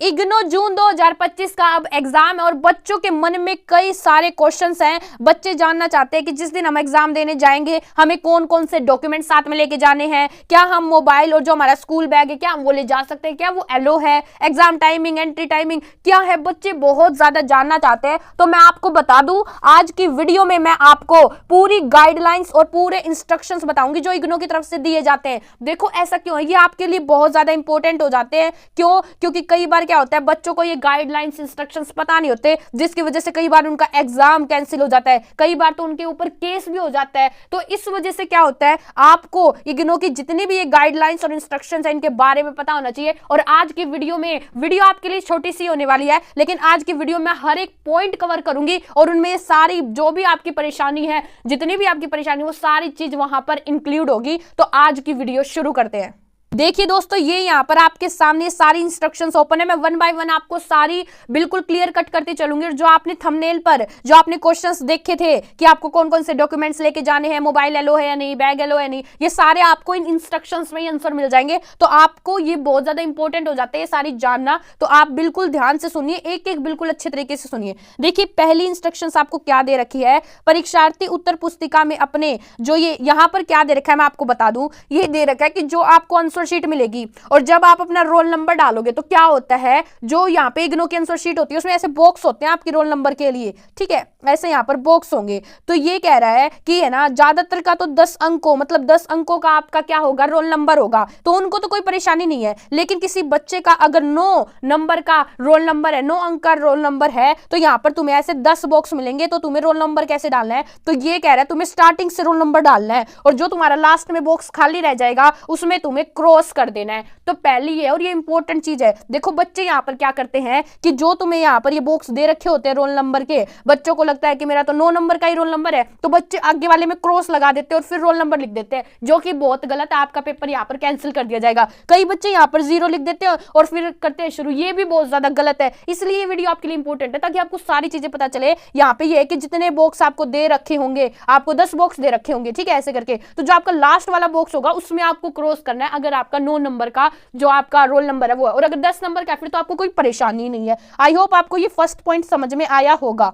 इग्नू जून 2025 का अब एग्जाम है और बच्चों के मन में कई सारे क्वेश्चंस हैं। बच्चे जानना चाहते हैं कि जिस दिन हम एग्जाम देने जाएंगे हमें कौन कौन से डॉक्यूमेंट साथ में लेके जाने हैं, क्या हम मोबाइल और जो हमारा स्कूल बैग है क्या हम वो ले जा सकते हैं, क्या वो एलो है, एग्जाम टाइमिंग एंट्री टाइमिंग क्या है, बच्चे बहुत ज्यादा जानना चाहते हैं। तो मैं आपको बता दूं आज की वीडियो में मैं आपको पूरी गाइडलाइंस और पूरे इंस्ट्रक्शंस बताऊंगी जो इग्नू की तरफ से दिए जाते हैं। देखो ऐसा क्यों है, ये आपके लिए बहुत ज्यादा इंपॉर्टेंट हो जाते हैं। क्यों? क्योंकि कई बार क्या होता है बच्चों को ये गाइडलाइंस इंस्ट्रक्शंस पता नहीं होते, जिसकी वजह से कई बार उनका एग्जाम कैंसिल हो जाता है, कई बार तो उनके ऊपर केस भी हो जाता है। तो इस वजह से क्या होता है आपको इग्नू की जितनी भी ये गाइडलाइंस और इंस्ट्रक्शंस है इनके बारे में पता होना चाहिए। और आज की वीडियो आपके लिए छोटी सी होने वाली है, लेकिन आज की वीडियो में हर एक पॉइंट कवर करूंगी और उनमें सारी जो भी आपकी परेशानी है, जितनी भी आपकी परेशानी वो सारी चीज वहां पर इंक्लूड होगी। तो आज की वीडियो शुरू करते हैं। देखिए दोस्तों, ये यहाँ पर आपके सामने सारी इंस्ट्रक्शंस ओपन है। मैं वन बाय वन आपको सारी बिल्कुल क्लियर कट करती चलूंगी। और जो आपने थंबनेल पर जो आपने क्वेश्चंस देखे थे कि आपको कौन कौन से डॉक्यूमेंट्स लेके जाने हैं, मोबाइल एलो है या नहीं, बैग एलो है नहीं, ये सारे आपको इन इंस्ट्रक्शंस में ही आंसर मिल जाएंगे। तो आपको ये बहुत ज्यादा इंपॉर्टेंट हो जाते हैं सारी जानना। तो आप बिल्कुल ध्यान से सुनिए, एक एक बिल्कुल अच्छे तरीके से सुनिए। देखिए पहली इंस्ट्रक्शंस आपको क्या दे रखी है, परीक्षार्थी उत्तर पुस्तिका में अपने जो ये यहाँ पर क्या दे रखा है मैं आपको बता दूं। ये दे रखा है कि जो आपको आंसर शीट मिलेगी और जब आप अपना रोल नंबर डालोगे तो क्या होता है, जो यहाँ पे इग्नू की आंसर शीट होती है उसमें ऐसे बॉक्स होते हैं आपके रोल नंबर के लिए, ठीक है, ऐसे यहाँ पर बॉक्स होंगे। तो ये कह रहा है कि है ना ज्यादातर का तो 10 अंकों मतलब 10 अंकों का आपका क्या होगा, रोल नंबर होगा, तो उनको तो कोई परेशानी नहीं है। लेकिन किसी बच्चे का अगर 9 नंबर का रोल नंबर है, 9 अंक का रोल नंबर है, तो यहाँ पर तुम्हें ऐसे 10 बॉक्स मिलेंगे। तो तुम्हें रोल नंबर कैसे डालना है, तो ये कह रहा है तुम्हें स्टार्टिंग से रोल नंबर डालना है और जो तुम्हारा लास्ट में बॉक्स खाली रह जाएगा उसमें तुम्हें क्रॉस कर देना है। तो पहली है और ये इंपॉर्टेंट चीज है। देखो बच्चे यहाँ पर क्या करते हैं कि जो तुम्हें यहाँ पर ये बॉक्स दे रखे होते हैं रोल नंबर के, बच्चों को लगता है कि मेरा तो 9 नंबर का ही रोल नंबर है, तो बच्चे आगे वाले में क्रॉस लगा देते हैं और फिर रोल नंबर लिख देते हैं, जो कि बहुत गलत है। आपका पेपर यहाँ पर कैंसिल कर दिया जाएगा। कई बच्चे यहाँ पर 0 लिख देते हैं और फिर करते हैं शुरू, ये भी बहुत ज्यादा गलत है। इसलिए ये वीडियो आपके लिए इंपॉर्टेंट है ताकि आपको सारी चीजें पता चले। यहाँ पे ये है कि जितने बॉक्स आपको दे रखे होंगे, आपको 10 बॉक्स दे रखे होंगे, ठीक है, ऐसे करके, तो जो आपका लास्ट वाला बॉक्स होगा उसमें आपको क्रॉस करना है अगर आपका 9 नंबर का जो आपका रोल नंबर है वो है। और अगर 10 नंबर का फिर तो आपको कोई परेशानी नहीं है। आई होप आपको ये फर्स्ट पॉइंट समझ में आया होगा।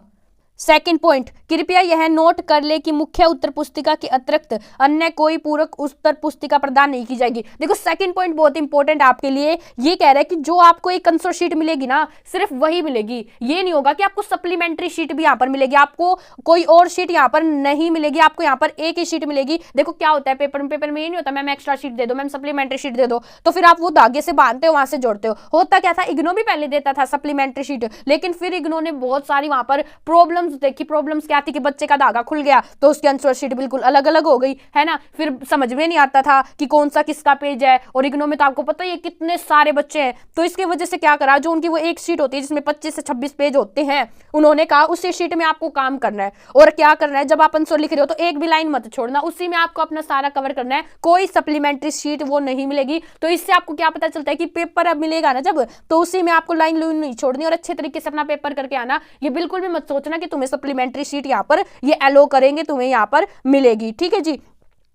सेकंड पॉइंट, कृपया यह नोट कर ले कि मुख्य उत्तर पुस्तिका के अतिरिक्त अन्य कोई पूरक उत्तर पुस्तिका प्रदान नहीं की जाएगी। देखो सेकंड पॉइंट बहुत इंपॉर्टेंट आपके लिए। ये कह रहा है कि जो आपको एक आंसर शीट मिलेगी ना सिर्फ वही मिलेगी, ये नहीं होगा कि आपको सप्लीमेंट्री शीट भी यहाँ पर मिलेगी, आपको कोई और शीट यहाँ पर नहीं मिलेगी, आपको यहाँ पर एक ही शीट मिलेगी। देखो क्या होता है पेपर में ये नहीं होता मैम एक्स्ट्रा शीट दे दो, मैम सप्लीमेंट्री शीट दे दो, तो फिर आप वो धागे से बांधते हो, वहां से जोड़ते हो। होता क्या था, इग्नू भी पहले देता था सप्लीमेंट्री शीट, लेकिन फिर इग्नू ने बहुत सारी वहां पर प्रॉब्लम्स देखी। प्रॉब्लम्स क्या थी कि बच्चे का धागा खुल गया तो उसकी आंसर शीट बिल्कुल अलग अलग हो गई, है ना, फिर समझ में नहीं आता था कि कौन सा किसका पेज है। और इग्नू में तो आपको पता ही है कितने सारे बच्चे हैं, तो इसकी वजह से क्या करा, जो उनकी वो एक शीट होती है जिसमें 25 से 26 पेज होते हैं, उन्होंने कहा उसी शीट में आपको काम करना है। और क्या करना है, जब आप आंसर लिख रहे हो तो एक भी लाइन मत छोड़ना, उसी में आपको अपना सारा कवर करना है, कोई सप्लीमेंट्री शीट वो नहीं मिलेगी। तो इससे आपको क्या पता चलता है कि पेपर अब मिलेगा ना जब, तो उसी में आपको लाइन नहीं छोड़नी और अच्छे तरीके से अपना पेपर करके आना। ये बिल्कुल भी मत सोचना कि तुम्हें सप्लीमेंट्री शीट यहाँ पर ये एलो करेंगे, तुम्हें यहाँ पर मिलेगी, ठीक है जी।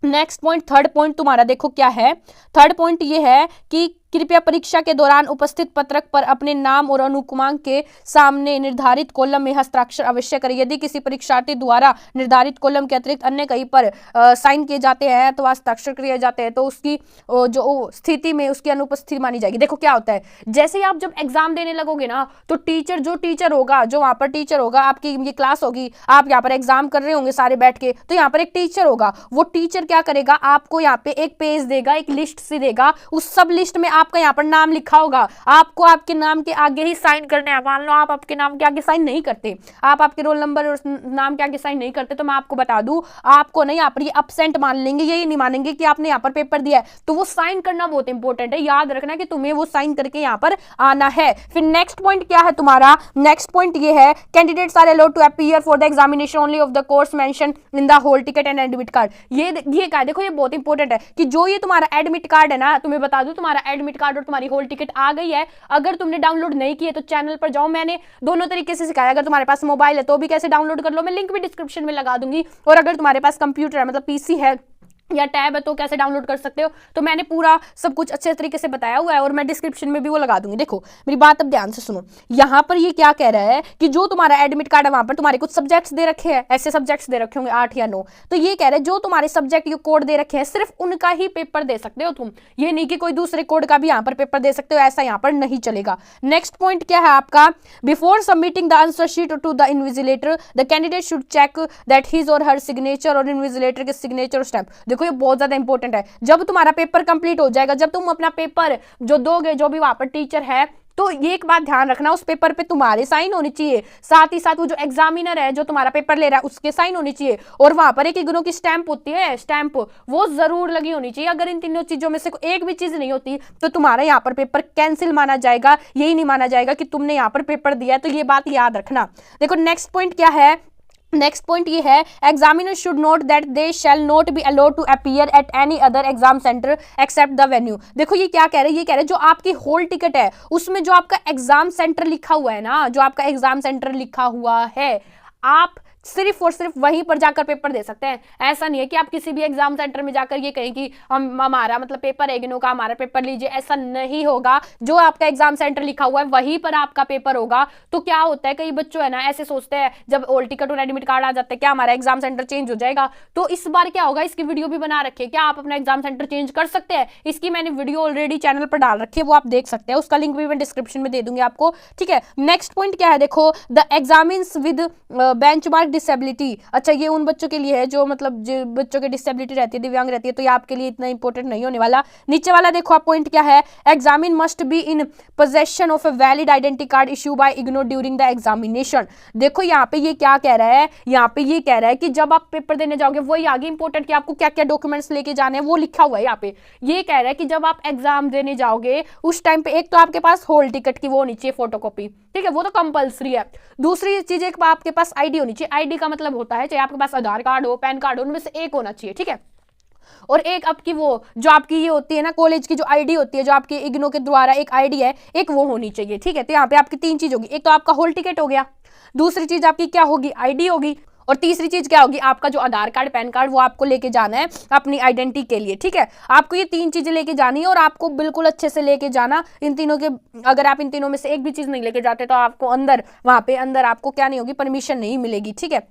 नेक्स्ट पॉइंट, थर्ड पॉइंट तुम्हारा देखो क्या है। थर्ड पॉइंट ये है कि कृपया परीक्षा के दौरान उपस्थित पत्रक पर अपने नाम और अनुक्रमांक के सामने निर्धारित कॉलम में हस्ताक्षर अवश्य करें। यदि किसी परीक्षार्थी द्वारा निर्धारित कॉलम के अतिरिक्त अन्य कहीं पर साइन किए जाते हैं तो हस्ताक्षर किए जाते हैं तो उसकी जो स्थिति में उसकी अनुपस्थिति मानी जाएगी। देखो क्या होता है, जैसे ही आप जब एग्जाम देने लगोगे ना तो जो टीचर होगा, जो वहां पर टीचर होगा, आपकी ये क्लास होगी, आप यहाँ पर एग्जाम कर रहे होंगे सारे बैठ के, तो यहाँ पर एक टीचर होगा। वो टीचर क्या करेगा, आपको यहाँ पे एक पेज देगा, एक लिस्ट सी देगा, उस सब लिस्ट में आपका यहाँ पर नाम लिखा होगा, आपको आपके नाम के आगे ही साइन करने हैं। मान लो आप आपके नाम के आगे साइन नहीं करते, आप आपके रोल नंबर और नाम के आगे साइन नहीं करते, तो मैं आपको बता दूं आपको नहीं यहाँ पर ये अपसेंट मान लेंगे, यही नहीं मानेंगे कि आपने यहाँ पर पेपर दिया है। तो वो साइन करना बहुत इंपॉर्टेंट है, याद रखना कि तुम्हें वो साइन करके यहाँ पर आना है। फिर नेक्स्ट पॉइंट क्या है तुम्हारा, नेक्स्ट पॉइंट ये है candidates are allowed to appear for the examination only of the course mention in the hall ticket and admit card. ये क्या है, देखो ये बहुत इंपॉर्टेंट है कि जो ये तुम्हारा एडमिट कार्ड है ना, तुम्हें बता दूं तुम्हारा एडमिट कार्ड और तुम्हारी होल टिकट आ गई है। अगर तुमने डाउनलोड नहीं किए तो चैनल पर जाओ, मैंने दोनों तरीके से सिखाया। अगर तुम्हारे पास मोबाइल है तो भी कैसे डाउनलोड कर लो, मैं लिंक भी डिस्क्रिप्शन में लगा दूंगी। और अगर तुम्हारे पास कंप्यूटर है मतलब पीसी है या टैब है तो कैसे डाउनलोड कर सकते हो। तो मैंने पूरा सब कुछ अच्छे तरीके से बताया हुआ है और मैं डिस्क्रिप्शन में भी वो लगा दूंगी। देखो मेरी बात अब ध्यान से सुनो, यहाँ पर ये क्या कह रहा है कि जो तुम्हारा एडमिट कार्ड है वहां पर तुम्हारे कुछ सब्जेक्ट्स दे रखे हैं, ऐसे सब्जेक्ट्स दे रखे होंगे 8 या 9। तो ये कह रहा है जो तुम्हारे सब्जेक्ट कोड दे रखे हैं सिर्फ उनका ही पेपर दे सकते हो तुम, ये नहीं कि कोई दूसरे कोड का भी यहाँ पर पेपर दे सकते हो, ऐसा यहाँ पर नहीं चलेगा। नेक्स्ट पॉइंट क्या है आपका, before submitting the answer sheet to the invigilator the candidate should check that his or her signature और इन्विजिलेटर के सिग्नेचर स्टैम्प। देखो ये बहुत ज्यादा इंपॉर्टेंट है। जब तुम्हारा पेपर कंप्लीट हो जाएगा, जब तुम अपना पेपर जो दोगे, जो भी वहां पर टीचर है, तो ये एक बात ध्यान रखना, उस पेपर पे तुम्हारे साइन होनी चाहिए, साथ ही साथ वो जो एग्जामिनर है जो तुम्हारा पेपर ले रहा है उसके साइन होनी चाहिए, और वहां पर एक इग्नू की स्टैंप होती है, स्टैंप वो जरूर लगी होनी चाहिए। अगर इन तीनों चीजों में से एक भी चीज नहीं होती तो तुम्हारा यहाँ पर पेपर कैंसिल माना जाएगा, यही नहीं माना जाएगा कि तुमने यहाँ पर पेपर दिया है। तो ये बात याद रखना। देखो नेक्स्ट पॉइंट क्या है, नेक्स्ट पॉइंट ये है, examiner should note that they shall not be allowed to appear at any other exam centre except the venue. देखो ये क्या कह रहे हैं, ये कह रहे हैं जो आपकी होल टिकट है उसमें जो आपका एग्जाम सेंटर लिखा हुआ है ना, जो आपका एग्जाम सेंटर लिखा हुआ है, आप सिर्फ और सिर्फ वहीं पर जाकर पेपर दे सकते हैं। ऐसा नहीं है कि आप किसी भी एग्जाम सेंटर में जाकर ये कहें कि हम हमारा मतलब पेपर इग्नू का, हमारा पेपर लीजिए, ऐसा नहीं होगा। जो आपका एग्जाम सेंटर लिखा हुआ है वहीं पर आपका पेपर होगा। तो क्या होता है, कई बच्चों है ना ऐसे सोचते हैं जब ऑल टिकट और एडमिट कार्ड आ जाते हैं क्या हमारा एग्जाम सेंटर चेंज हो जाएगा। तो इस बार क्या होगा, इसकी वीडियो भी बना रखी है, क्या आप अपना एग्जाम सेंटर चेंज कर सकते हैं। इसकी मैंने वीडियो ऑलरेडी चैनल पर डाल रखी है, वो आप देख सकते हैं, उसका लिंक भी मैं डिस्क्रिप्शन में दे दूंगी आपको, ठीक है। नेक्स्ट पॉइंट क्या है, देखो the examines with benchmark disability. अच्छा ये उन बच्चों के लिए है जो मतलब जो बच्चों की डिसेबिलिटी रहती है, दिव्यांग रहती है, तो ये आपके लिए इतना इंपॉर्टेंट नहीं होने वाला। नीचे वाला देखो आप पॉइंट क्या है, examine must be in possession of a valid identity card issue bye IGNOU during the examination. देखो यहाँ पे ये क्या कह रहा है, यहाँ पे ये कह रहा है कि जब आप पेपर देने जाओगे, वही आगे इंपॉर्टेंट कि आपको क्या क्या डॉक्यूमेंट्स लेके जाने हैं वो लिखा हुआ है यहाँ पे। ये कह रहा है कि जब आप एग्जाम देने जाओगे उस टाइम पे एक तो आपके पास होल टिकट की वो होनी चाहिए फोटोकॉपी, ठीक है, वो तो कंपलसरी है। दूसरी चीज एक आपके पास आईडी होनी चाहिए। आईडी का मतलब होता है चाहे आपके पास आधार कार्ड हो, पैन कार्ड हो, उनमें से एक होना चाहिए, ठीक है। और एक आपकी वो जो आपकी ये होती है ना कॉलेज की जो आईडी होती है, जो आपके इग्नू के द्वारा एक आईडी है, एक वो होनी चाहिए, ठीक है। तो यहाँ पे आपकी 3 चीज होगी, एक तो आपका होल टिकट हो गया, दूसरी चीज आपकी क्या होगी, आईडी होगी, और तीसरी चीज क्या होगी, आपका जो आधार कार्ड पैन कार्ड वो आपको लेके जाना है अपनी आइडेंटिटी के लिए, ठीक है। आपको ये 3 चीजें लेके जानी है और आपको बिल्कुल अच्छे से लेके जाना इन तीनों के। अगर आप इन तीनों में से एक भी चीज नहीं लेके जाते तो आपको अंदर वहां पे अंदर आपको क्या नहीं होगी, परमिशन नहीं मिलेगी, ठीक है।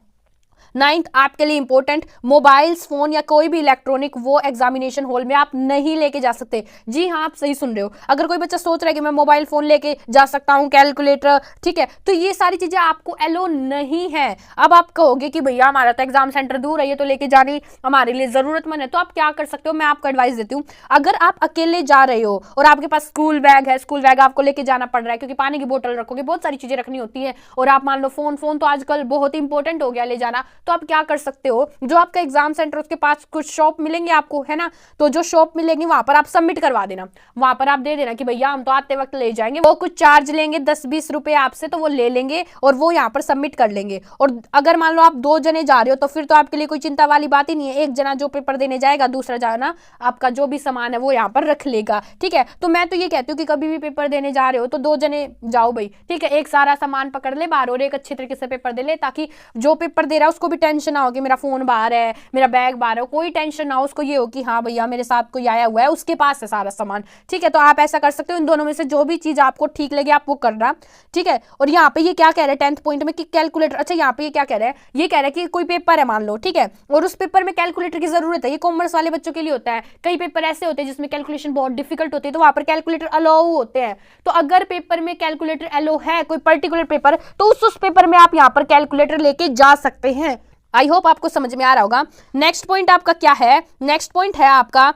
9th आपके लिए इंपॉर्टेंट, मोबाइल्स फोन या कोई भी इलेक्ट्रॉनिक वो एग्जामिनेशन हॉल में आप नहीं लेके जा सकते। जी हाँ आप सही सुन रहे हो। अगर कोई बच्चा सोच रहा है कि मैं मोबाइल फोन लेके जा सकता हूँ, कैलकुलेटर, ठीक है, तो ये सारी चीजें आपको एलो नहीं है। अब आप कहोगे कि भैया हमारा तो एग्जाम सेंटर दूर है, ये तो लेके जानी हमारे लिए जरूरतमंद है, तो आप क्या कर सकते हो, मैं आपको एडवाइस देती हूँ। अगर आप अकेले जा रहे हो और आपके पास स्कूल बैग है, स्कूल बैग आपको लेके जाना पड़ रहा है क्योंकि पानी की बोतल रखोगे, बहुत सारी चीजें रखनी होती है, और आप मान लो फोन तो आजकल बहुत इंपॉर्टेंट हो गया ले जाना, तो आप क्या कर सकते हो, जो आपका एग्जाम सेंटर उसके पास कुछ शॉप मिलेंगे आपको, है ना, तो जो शॉप मिलेंगी वहां पर आप सबमिट करवा देना, वहां पर आप दे देना कि भैया हम तो आते वक्त ले जाएंगे, वो कुछ चार्ज लेंगे 10-20 रुपए आपसे, तो वो ले लेंगे और वो यहाँ पर सबमिट कर लेंगे। और अगर मान लो आप 2 जने जा रहे हो तो फिर तो आपके लिए कोई चिंता वाली बात ही नहीं है, एक जना जो पेपर देने जाएगा, दूसरा जाना आपका जो भी सामान है वो यहाँ पर रख लेगा, ठीक है। तो मैं तो ये कहती हूँ कि कभी भी पेपर देने जा रहे हो तो 2 जने जाओ भाई, ठीक है, एक सारा सामान पकड़ ले बाहर और एक अच्छे तरीके से पेपर दे ले, ताकि जो पेपर दे रहा है उसको भी टेंशन ना हो कि मेरा फोन बाहर है, मेरा बैग बाहर है, कोई टेंशन ना हो, उसको ये हो कि हाँ भैया मेरे साथ कोई आया हुआ है, उसके पास है सारा सामान, ठीक है। तो आप ऐसा कर सकते हो, इन दोनों में से जो भी चीज आपको ठीक लगे आप वो करना, ठीक है। और यहाँ पे ये क्या कह रहे हैं 10th पॉइंट में कि कैलकुलेटर, अच्छा यहाँ पे ये क्या कह रहे हैं, ये कह रहे हैं कि कोई पेपर है मान लो, ठीक है, और उस पेपर में कैलकुलेटर की जरूरत है, ये कॉमर्स वाले बच्चों के लिए होता है। कई पेपर ऐसे होते हैं जिसमें कैलकुलेशन बहुत डिफिकल्ट होती है, तो वहां पर कैलकुलेटर अलाउ होते हैं। तो अगर पेपर में कैलकुलेटर अलाउ है कोई पर्टिकुलर पेपर, तो उस पेपर में आप यहाँ पर कैलकुलेटर लेके जा सकते हैं। आई होप आपको समझ में आ रहा होगा। नेक्स्ट पॉइंट आपका क्या है, नेक्स्ट पॉइंट है आपका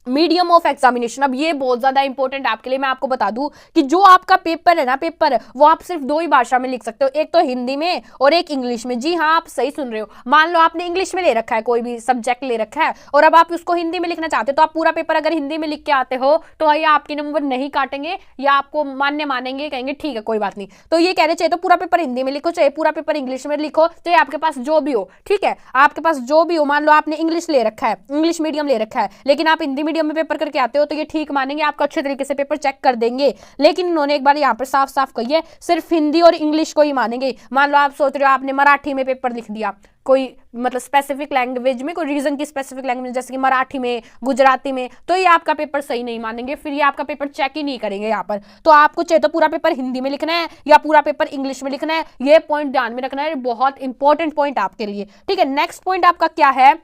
मीडियम ऑफ एग्जामिनेशन। अब ये बहुत ज्यादा इंपॉर्टेंट है आपके लिए, मैं आपको बता दूं कि जो आपका पेपर है ना, पेपर वो आप सिर्फ 2 ही भाषा में लिख सकते हो, एक तो हिंदी में और एक इंग्लिश में। जी हाँ आप सही सुन रहे हो। मान लो आपने इंग्लिश में ले रखा है, कोई भी सब्जेक्ट ले रखा है और अब आप उसको हिंदी में लिखना चाहते हो, तो आप पूरा पेपर अगर हिंदी में लिख के आते हो तो या आपके नंबर नहीं काटेंगे या आपको मानेंगे, कहेंगे ठीक है कोई बात नहीं। तो ये कह रहे चाहे तो पूरा पेपर हिंदी में लिखो, चाहे पूरा पेपर इंग्लिश में लिखो, चाहे आपके पास जो भी हो, ठीक है, आपके पास जो भी हो। मान लो आपने इंग्लिश ले रखा है, इंग्लिश मीडियम ले रखा है, लेकिन आप हिंदी मीडियम में पेपर करके आते हो तो ये ठीक मानेंगे, आपको अच्छे तरीके से पेपर चेक कर देंगे। लेकिन इन्होंने एक बार यहाँ पर साफ साफ कही है सिर्फ हिंदी और इंग्लिश को ही मानेंगे। मान लो आप सोच रहे हो आपने मराठी में पेपर लिख दिया, कोई मतलब स्पेसिफिक लैंग्वेज में, कोई रीजन की स्पेसिफिक लैंग्वेज जैसे कि मराठी में, गुजराती में, तो ये आपका पेपर सही नहीं मानेंगे, फिर ये आपका पेपर चेक ही नहीं करेंगे यहाँ पर। तो आपको चाहे तो पूरा पेपर हिंदी में लिखना है या पूरा पेपर इंग्लिश में लिखना है, ये पॉइंट ध्यान में रखना है, बहुत इंपॉर्टेंट पॉइंट आपके लिए, ठीक है। नेक्स्ट पॉइंट आपका क्या है,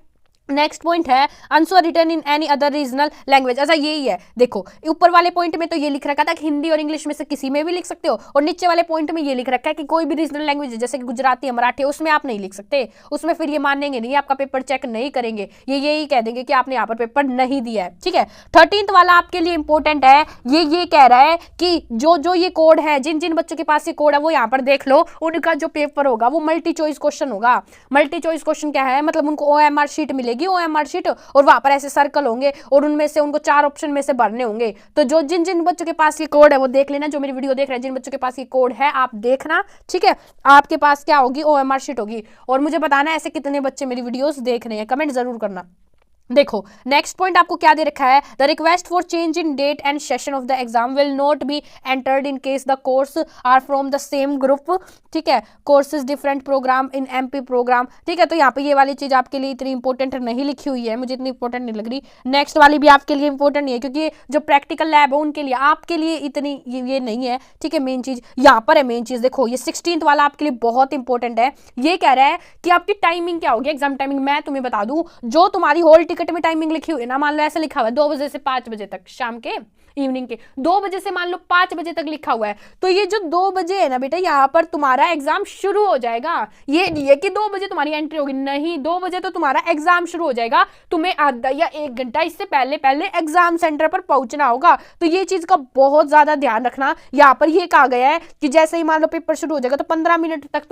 नेक्स्ट पॉइंट है answer written in any other regional language. ऐसा यही है, देखो ऊपर वाले पॉइंट में तो ये लिख रखा था कि हिंदी और इंग्लिश में से किसी में भी लिख सकते हो, और नीचे वाले पॉइंट में ये लिख रखा है कि कोई भी रीजनल लैंग्वेज है जैसे कि गुजराती, मराठी, उसमें आप नहीं लिख सकते, उसमें फिर ये मानेंगे नहीं, आपका पेपर चेक नहीं करेंगे, ये यही कह देंगे कि आपने यहाँ पर पेपर नहीं दिया है, ठीक है। 13th वाला आपके लिए इंपॉर्टेंट है, ये कह रहा है कि जो ये कोड है, जिन जिन बच्चों के पास ये कोड है वो यहाँ पर देख लो, उनका जो पेपर होगा वो मल्टी चॉइस क्वेश्चन होगा। मल्टी चॉइस क्वेश्चन क्या है, मतलब उनको OMR शीट मिलेगी, OMR शीट, और वहां पर ऐसे सर्कल होंगे और उनमें से उनको 4 ऑप्शन में से भरने होंगे। तो जो जिन जिन बच्चों के पास ये कोड है वो देख लेना, जो मेरी वीडियो देख रहे हैं जिन बच्चों के पास ये कोड है आप देखना, ठीक है। आपके पास क्या होगी, OMR शीट होगी, और मुझे बताना ऐसे कितने बच्चे मेरी वीडियोस देख रहे हैं, कमेंट जरूर करना। देखो नेक्स्ट पॉइंट आपको क्या दे रखा है, the request for change in date and session of the exam will not be entered in case the course are from the same group, ठीक है। Courses different programme in MP programme, ठीक है। तो यहाँ पे ये वाली चीज आपके लिए इतनी इंपॉर्टेंट नहीं लिखी हुई है, मुझे इतनी इंपॉर्टेंट नहीं लग रही। नेक्स्ट वाली भी आपके लिए इंपॉर्टेंट नहीं है क्योंकि जो प्रैक्टिकल लैब है उनके लिए, आपके लिए इतनी ये नहीं है, ठीक है। मेन चीज यहाँ पर है, मेन चीज देखो ये 16th वाला आपके लिए बहुत इंपॉर्टेंट है। ये कह रहा है कि आपकी टाइमिंग क्या होगी, एग्जाम टाइमिंग मैं तुम्हें बता दूं, जो तुम्हारी होल टिकट में टाइमिंग लिखी हुई है ना, मान लो ऐसे लिखा हुआ है 2 बजे से 5 बजे तक, शाम के इवनिंग के 2 बजे से मान लो 5 बजे तक लिखा हुआ है, तो ये जो 2 बजे है ना बेटा, यहाँ पर तुम्हारा एग्जाम शुरू हो जाएगा। ये नहीं है कि 2 बजे तुम्हारी एंट्री होगी, नहीं, 2 बजे तो तुम्हारा एग्जाम शुरू हो जाएगा, तुम्हें आधा या 1 घंटा इससे पहले एग्जाम सेंटर पर पहुंचना होगा। तो ये चीज का बहुत ज्यादा ध्यान रखना। यहाँ पर ये कहा गया है कि जैसे ही मान लो पेपर शुरू हो जाएगा तो 15 मिनट तक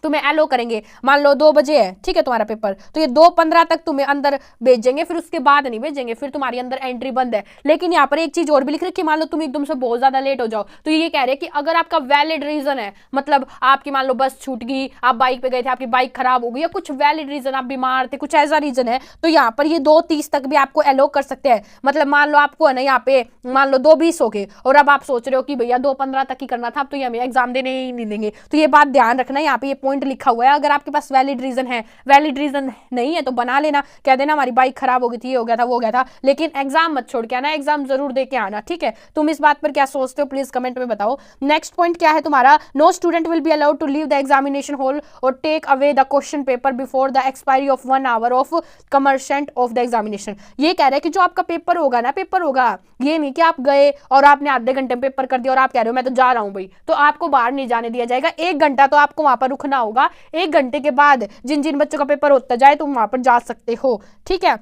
तुम्हें एलो करेंगे। मान लो 2 बजे है, ठीक है, तुम्हारा पेपर, तो ये 2:15 तक तुम्हें अंदर भेजेंगे, फिर उसके बाद नहीं भेजेंगे, फिर तुम्हारी अंदर एंट्री बंद है। लेकिन यहाँ पर एक चीज और भी लिख रखी है, मान लो तुम एकदम से बहुत ज्यादा लेट हो जाओ, तो ये कह रहे हैं कि अगर आपका वैलिड रीजन है, मतलब आपकी मान लो बस छूट गई, आप बाइक पे गए थे, आपकी बाइक खराब हो गई, या कुछ वैलिड रीजन, आप बीमार थे, कुछ ऐसा रीजन है, तो यहाँ पर ये 2:30 तक भी आपको एलो कर सकते हैं। मतलब मान लो आपको है ना यहाँ पे मान लो 2:20 हो गए और अब आप सोच रहे हो कि भैया 2:15 तक ही करना था, अब तो ये हमें एग्जाम देने ही नहीं देंगे। तो ये बात ध्यान रखना, यहाँ पे ये पॉइंट लिखा हुआ है। अगर आपके पास वैलिड रीजन है, वैलिड रीजन नहीं है तो बना लेना, कह देना हमारी बाइक खराब हो गई थी, ये हो गया था, वो हो गया था, लेकिन एग्जाम मत छोड़ के आना, एग्जाम जरूर दे के आना, ठीक है। तुम इस बात पर क्या सोचते हो प्लीज कमेंट में बताओ। नेक्स्ट पॉइंट क्या है तुम्हारा, no student will be allowed to leave the examination hall और take away the question paper before the expiry of 1 hour of commencement of the examination. ये कह रहे हैं कि जो आपका पेपर होगा ना, पेपर होगा, ये नहीं कि आप गए और आपने आधे घंटे में पेपर कर दिया और आप कह रहे हो मैं तो जा रहा हूं भाई, तो आपको बाहर नहीं जाने दिया जाएगा। 1 घंटा तो आपको वहां पर रुकना होगा, 1 घंटे के बाद जिन जिन बच्चों का पेपर होता जाए तुम वहां पर जा सकते हो, ठीक है।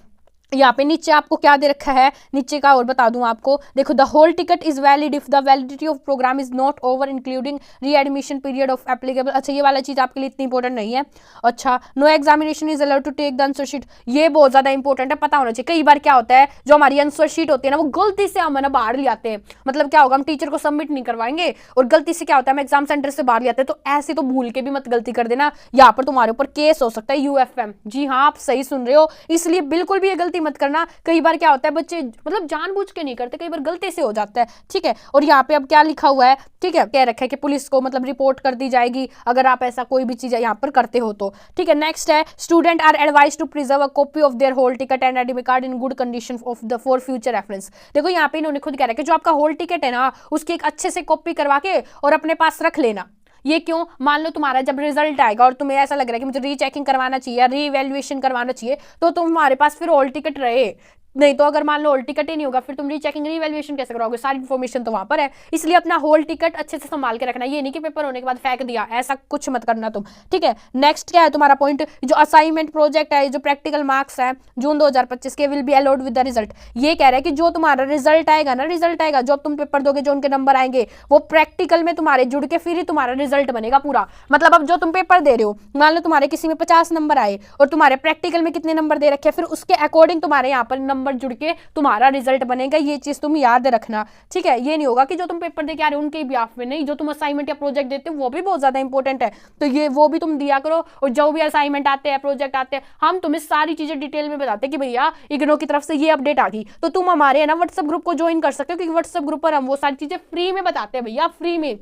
यहाँ पे नीचे आपको क्या दे रखा है, नीचे का और बता दूं आपको, देखो the hall ticket is valid if the validity of programme is not over including readmission period of applicable. अच्छा ये वाला चीज आपके लिए इतनी इंपॉर्टेंट नहीं है। अच्छा no examination is allowed to take the answer sheet, ये बहुत ज्यादा इंपॉर्टेंट है, पता होना चाहिए। कई बार क्या होता है, जो हमारी आंसर शीट होती है ना, वो गलती से हम ना बाहर ले आते हैं, मतलब क्या होगा, हम टीचर को सबमिट नहीं करवाएंगे और गलती से क्या होता है हम एग्जाम सेंटर से बाहर ले आते हैं। तो ऐसे तो भूल के भी मत गलती कर देना, यहाँ पर तुम्हारे ऊपर केस हो सकता है, UFM। जी हाँ आप सही सुन रहे हो, इसलिए बिल्कुल भी ये गलती मत करना। कई बार क्या होता है बच्चे मतलब जानबूझ के नहीं करते, कई बार गलती से हो जाता है, ठीक है। और यहाँ पे अब क्या लिखा हुआ है, ठीक है, कह रखा है कि पुलिस को मतलब रिपोर्ट कर दी जाएगी अगर आप ऐसा कोई भी चीज यहाँ पर करते हो तो, ठीक है। नेक्स्ट है student are advise to preserve a copy of their hall ticket and admit card in good condition of the for future reference. देखो यहाँ पे इन्होंने खुद कह रखा है कि जो आपका होल टिकट है ना, उसकी एक अच्छे से कॉपी करवा के और अपने पास रख लेना। ये क्यों, मान लो तुम्हारा जब रिजल्ट आएगा और तुम्हें ऐसा लग रहा है कि मुझे रीचेकिंग करवाना चाहिए या रीवैल्यूएशन करवाना चाहिए, तो तुम्हारे पास फिर होल टिकट रहे। नहीं तो अगर मान लो होल टिकट ही नहीं होगा, फिर तुम रीचेकिंग रीवैल्यूएशन कैसे कराओगे, सारी इन्फॉर्मेशन तो वहां पर है। इसलिए अपना होल टिकट अच्छे से संभाल के रखना, ये नहीं कि पेपर होने के बाद फेंक दिया, ऐसा कुछ मत करना तुम, ठीक है। नेक्स्ट क्या है तुम्हारा पॉइंट, जो असाइनमेंट प्रोजेक्ट है, जो प्रैक्टिकल मार्क्स है जून 2025 के will be allowed with the result. ये कह रहा है कि जो तुम्हारा रिजल्ट आएगा ना, रिजल्ट आएगा जो तुम पेपर दोगे, जो उनके नंबर आएंगे वो प्रैक्टिकल में तुम्हारे जुड़ के फिर ही तुम्हारा रिजल्ट बनेगा पूरा। मतलब अब जो तुम पेपर दे रहे हो, मान लो तुम्हारे किसी में 50 नंबर आए और तुम्हारे प्रैक्टिकल में कितने नंबर दे रखे, फिर उसके अकॉर्डिंग तुम्हारे यहाँ पर नंबर जुड़ के तुम्हारा रिजल्ट बनेगा। ये चीज तुम याद रखना, ठीक है। ये नहीं होगा कि जो तुम पेपर दे के आ रहे हो उनके बिहाफ में नहीं, जो तुम असाइनमेंट या प्रोजेक्ट देते हो वो भी बहुत ज्यादा इंपॉर्टेंट है, तो ये वो भी तुम दिया करो। और जो भी असाइनमेंट आते हैं, प्रोजेक्ट आते हैं, हम तुम्हें सारी चीजें डिटेल में बताते हैं कि भैया इग्नो की तरफ से ये अपडेट आ गई, तो तुम हमारे ना व्हाट्सएप ग्रुप को ज्वाइन कर सकते हो, क्योंकि व्हाट्सएप ग्रुप पर हम वो सारी चीजें फ्री में बताते हैं भैया, फ्री में।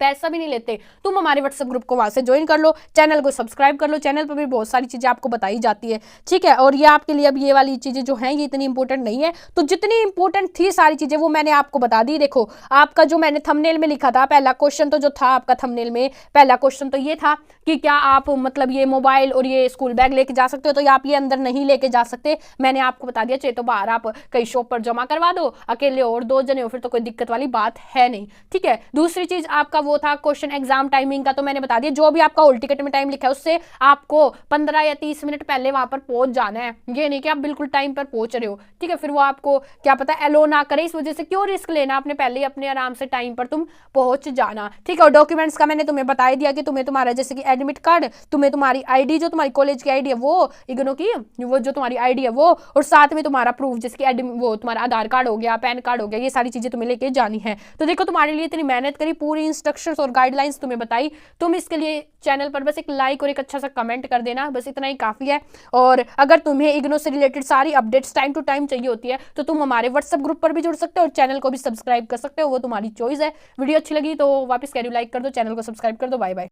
पैसा भी नहीं लेते। तुम हमारे व्हाट्सएप ग्रुप को वहां से ज्वाइन कर लो, चैनल को सब्सक्राइब कर लो, चैनल पर भी बहुत सारी चीजें आपको बताई जाती है, ठीक है। और ये आपके लिए अब ये वाली चीजें जो हैं ये इतनी इंपॉर्टेंट नहीं है, तो जितनी इंपॉर्टेंट थी सारी चीजें वो मैंने आपको बता दी। देखो आपका जो मैंने थंबनेल में लिखा था पहला क्वेश्चन, तो जो था आपका थंबनेल में पहला क्वेश्चन तो ये था कि क्या आप मतलब ये मोबाइल और ये स्कूल बैग लेके जा सकते हो, तो आप ये अंदर नहीं लेके जा सकते। मैंने आपको बता दिया, चाहे तो बाहर आप कहीं शॉप पर जमा करवा दो, अकेले और 2 जने हो फिर तो कोई दिक्कत वाली बात है नहीं, ठीक है। दूसरी चीज आपका वो था क्वेश्चन एग्जाम टाइमिंग का, तो मैंने बता दिया जो भी आपका हॉल टिकट में टाइम लिखा है उससे आपको 15 या 30 मिनट पहले वहां पर पहुंच जाना है, ये नहीं कि आप बिल्कुल टाइम पर पहुंच रहे हो, ठीक है। फिर वो आपको क्या पता एलो ना करे, इस वजह से क्यों रिस्क लेना, आपने पहले ही अपने आराम से टाइम पर तुम पहुंच जाना, ठीक है। और डॉक्यूमेंट्स का मैंने तुम्हें बता दिया कि तुम्हें तुम्हारा जैसे कि एडमिट कार्ड, तुम्हें तुम्हारी आईडी जो तुम्हारी कॉलेज की आईडी है वो, इग्नो की वो जो तुम्हारी आईडी है वो, और साथ में तुम्हारा प्रूफ जैसे कि वो तुम्हारा आधार कार्ड हो गया, पैन कार्ड हो गया, ये सारी चीजें तुम्हें लेके जानी है। तो देखो तुम्हारे लिए इतनी मेहनत करी, पूरी इंस्ट्रक्शंस और गाइडलाइंस तुम्हें बताई, तुम इसके लिए चैनल पर बस एक लाइक और एक अच्छा सा कमेंट कर देना, बस इतना ही काफी है। और अगर तुम्हें इग्नो से रिलेटेड सारी अपडेट्स टाइम टू टाइम चाहिए होती है तो तुम हमारे व्हाट्सएप ग्रुप पर भी जुड़ सकते हो और चैनल को भी सब्सक्राइब कर सकते हो, वो तुम्हारी चॉइस है। वीडियो अच्छी लगी तो वापस कह रही हूं लाइक कर दो, चैनल को सब्सक्राइब कर दो। Bye bye.